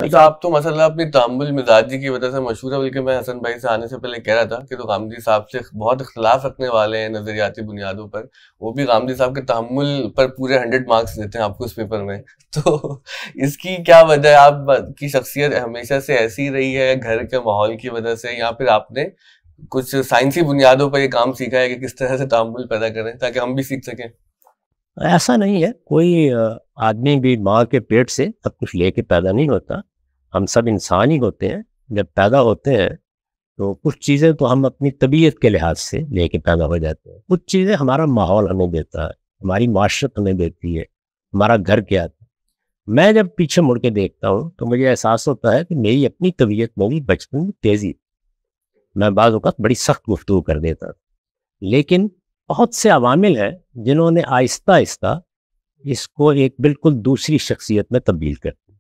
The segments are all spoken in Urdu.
اچھا، آپ تو مسئلہ اپنی تحمل مزاجی کی وجہ سے مشہور ہے، بلکہ میں حسن بھائی سے آنے سے پہلے کہہ رہا تھا کہ تو غامدی صاحب سے بہت اختلاف رکھنے والے ہیں نظریاتی بنیادوں پر. وہ بھی غامدی صاحب کے تحمل پر پورے 100 مارکس دیتے ہیں آپ کو اس پیپر میں. تو اس کی کیا وجہ ہے؟ آپ کی شخصیت ہمیشہ سے ایسی رہی ہے گھر کے ماحول کی وجہ سے، یا پھر آپ نے کچھ سائنسی بنیادوں پر یہ کام سیکھا ہے کہ کس طرح سے تحمل پیدا کریں تاکہ ہم بھی سیکھ سکیں؟ ایسا نہیں ہے، کوئی آدمی بھی ماں کے پیٹ سے سب کچھ لے کے پیدا نہیں ہوتا. ہم سب انسان ہی ہوتے ہیں. جب پیدا ہوتے ہیں تو کچھ چیزیں تو ہم اپنی طبیعت کے لحاظ سے لے کے پیدا ہو جاتے ہیں، کچھ چیزیں ہمارا ماحول ہمیں دیتا ہے، ہماری معاشرت ہمیں دیتی ہے، ہمارا گھر کیا تھا. میں جب پیچھے مڑ کے دیکھتا ہوں تو مجھے احساس ہوتا ہے کہ میری اپنی طبیعت میں بھی بچپن میں تیزی، میں بعض اوقات بڑی سخت گفتگو کر دیتا. لیکن بہت سے عوامل ہیں جنہوں نے آہستہ آہستہ اس کو ایک بالکل دوسری شخصیت میں تبدیل کر دی.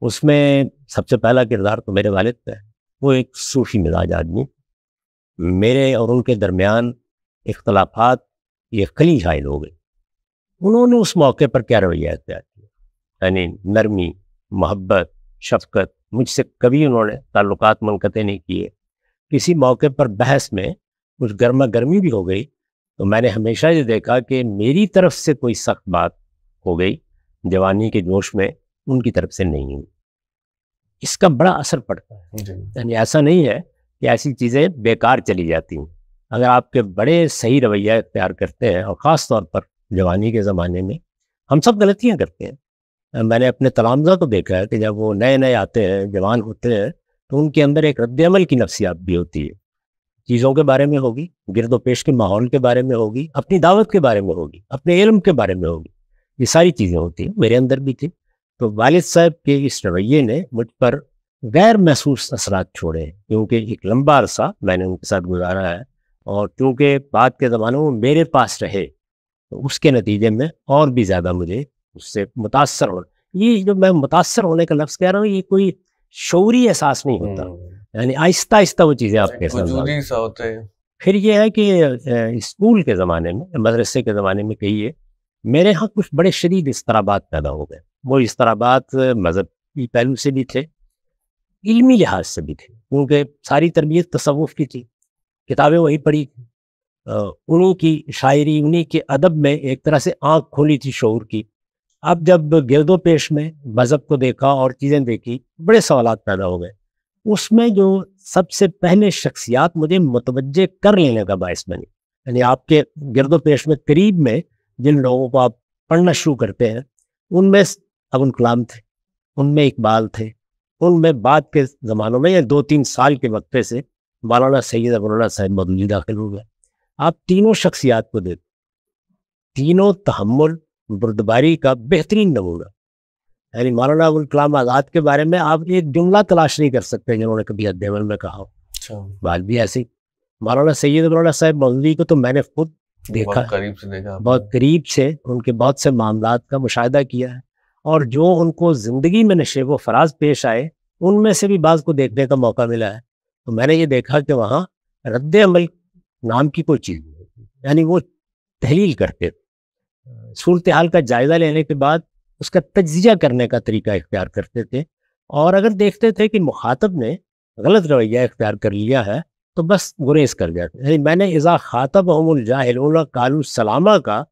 اس میں سب سے پہلا کردار تو میرے والد کا ہے. وہ ایک صوفی مزاج آدمی. میرے اور ان کے درمیان اختلافات یہ خلی شائل ہو گئے. انہوں نے اس موقع پر کیا رویہ اختیار کیا، یعنی نرمی، محبت، شفقت. مجھ سے کبھی انہوں نے تعلقات منقطع نہیں کیے. کسی موقع پر بحث میں کچھ گرما گرمی بھی ہو گئی تو میں نے ہمیشہ یہ دیکھا کہ میری طرف سے کوئی سخت بات ہو گئی جوانی کے جوش میں، ان کی طرف سے نہیں ہوئی. اس کا بڑا اثر پڑتا ہے. یعنی ایسا نہیں ہے کہ ایسی چیزیں بیکار چلی جاتی ہیں. اگر آپ کے بڑے صحیح رویہ اختیار کرتے ہیں، اور خاص طور پر جوانی کے زمانے میں ہم سب غلطیاں کرتے ہیں. میں نے اپنے تلامذہ کو دیکھا ہے کہ جب وہ نئے نئے آتے ہیں، جوان ہوتے ہیں، تو ان کے اندر ایک رد عمل کی نفسیات بھی ہوتی ہے. چیزوں کے بارے میں ہوگی، گرد و پیش کے ماحول کے بارے میں ہوگی، اپنی دعوت کے بارے میں ہوگی، اپنے علم کے بارے میں ہوگی. یہ ساری چیزیں ہوتی ہیں، میرے اندر بھی تھی. تو والد صاحب کے اس رویے نے مجھ پر غیر محسوس اثرات چھوڑے ہیں، کیونکہ ایک لمبا عرصہ میں نے ان کے ساتھ گزارا ہے، اور کیونکہ بعد کے زمانوں میں میرے پاس رہے تو اس کے نتیجے میں اور بھی زیادہ مجھے اس سے متاثر ہونا. یہ جو میں متاثر ہونے کا لفظ کہہ رہا ہوں، یہ کوئی شعوری احساس نہیں ہوتا. یعنی آہستہ آہستہ وہ چیزیں آپ کے ساتھ وجودی سا ہوتا ہے. پھر یہ ہے کہ اسکول کے زمانے میں، مدرسے کے زمانے میں کہیے، میرے ہاں کچھ بڑے شدید اضطرابات پیدا ہو گئے. وہ اضطرابات مذہبی پہلو سے بھی تھے، علمی لحاظ سے بھی تھے، کیونکہ ساری تربیت تصوف کی تھی، کتابیں وہی پڑھی تھی، انہی کی شاعری، انہی کے ادب میں ایک طرح سے آنکھ کھولی تھی شعور کی. اب جب گرد و پیش میں مذہب کو دیکھا اور چیزیں دیکھی، بڑے سوالات پیدا ہو گئے. اس میں جو سب سے پہلے شخصیات مجھے متوجہ کر لینے کا باعث بنی، یعنی آپ کے گرد و پیش میں قریب میں جن لوگوں کو آپ پڑھنا شروع کرتے ہیں، ان میں ابو الکلام تھے، ان میں اقبال تھے، ان میں بعد کے زمانوں میں یا 2-3 سال کے وقفے سے مولانا سید ابو اللہ صاحب مودودی داخل ہو گئے. آپ تینوں شخصیات کو دیکھیں، تینوں تحمل، بردباری کا بہترین نمونہ. یعنی مولانا ابو الکلام آزاد کے بارے میں آپ ایک جملہ تلاش نہیں کر سکتے جنہوں نے کبھی رد عمل میں کہا ہو. بات بھی ایسی. مولانا سید ابو اللہ صاحب مودودی کو تو میں نے خود دیکھا، بہت قریب سے ان کے بہت سے معاملات کا مشاہدہ کیا ہے، اور جو ان کو زندگی میں نشیب و فراز پیش آئے ان میں سے بھی بعض کو دیکھنے کا موقع ملا ہے. تو میں نے یہ دیکھا کہ وہاں رد عمل نام کی کوئی چیز نہیں ہوتی. یعنی وہ تحلیل کرتے، صورتحال کا جائزہ لینے کے بعد اس کا تجزیہ کرنے کا طریقہ اختیار کرتے تھے، اور اگر دیکھتے تھے کہ مخاطب نے غلط رویہ اختیار کر لیا ہے تو بس گریز کر جاتے. یعنی میں نے اذا خاطبهم الجاہلون قالوا سلاما کا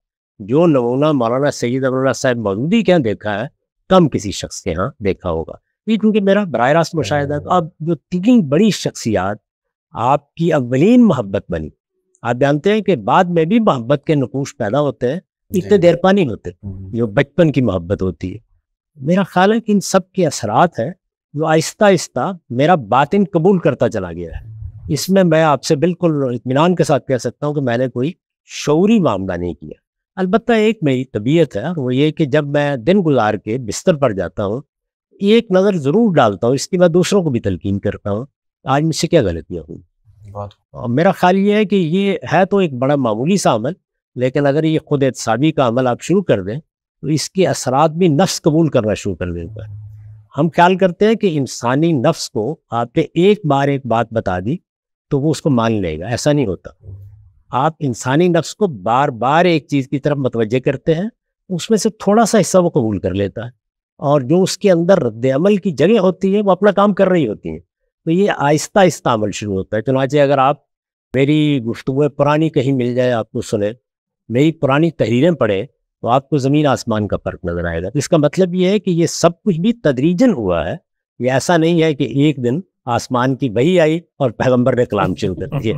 جو نمونہ مولانا سید ابو اللہ صاحب مودودی کے یہاں دیکھا ہے، کم کسی شخص کے ہاں دیکھا ہوگا. یہ کیونکہ میرا براہ راست مشاہدہ ہے. تو اب جو تین بڑی شخصیات آپ کی اولین محبت بنی، آپ جانتے ہیں کہ بعد میں بھی محبت کے نقوش پیدا ہوتے ہیں، اتنے دیر پا نہیں ہوتے جو بچپن کی محبت ہوتی ہے. میرا خیال ہے کہ ان سب کے اثرات ہیں جو آہستہ آہستہ میرا باطن قبول کرتا چلا گیا ہے. اس میں آپ سے بالکل اطمینان کے ساتھ کہہ سکتا ہوں کہ میں نے کوئی شعوری معاملہ نہیں کیا. البتہ ایک میری طبیعت ہے، وہ یہ کہ جب میں دن گزار کے بستر پر جاتا ہوں ایک نظر ضرور ڈالتا ہوں، اس کی میں دوسروں کو بھی تلقین کرتا ہوں آج مجھ سے کیا غلطیاں ہوئی. اور میرا خیال یہ ہے کہ یہ ہے تو ایک بڑا معمولی سا عمل، لیکن اگر یہ خود احتسابی کا عمل آپ شروع کر دیں تو اس کے اثرات بھی نفس قبول کرنا شروع کر دیتا ہے. ہم خیال کرتے ہیں کہ انسانی نفس کو آپ نے ایک بار ایک بات بتا دی تو وہ اس کو مان لے گا. ایسا نہیں ہوتا. آپ انسانی نفس کو بار بار ایک چیز کی طرف متوجہ کرتے ہیں، اس میں سے تھوڑا سا حصہ وہ قبول کر لیتا ہے، اور جو اس کے اندر رد عمل کی جگہ ہوتی ہے وہ اپنا کام کر رہی ہوتی ہیں. تو یہ آہستہ آہستہ عمل شروع ہوتا ہے. چنانچہ اگر آپ میری گفتگو پرانی کہیں مل جائے آپ کو سنیں, میری پرانی تحریریں پڑھیں, تو آپ کو زمین آسمان کا فرق نظر آئے گا. تو اس کا مطلب یہ ہے کہ یہ سب کچھ بھی تدریجاً ہوا ہے. یہ ایسا نہیں ہے کہ ایک دن آسمان کی وحی آئی اور پیغمبر نے کلام شروع کر دیے.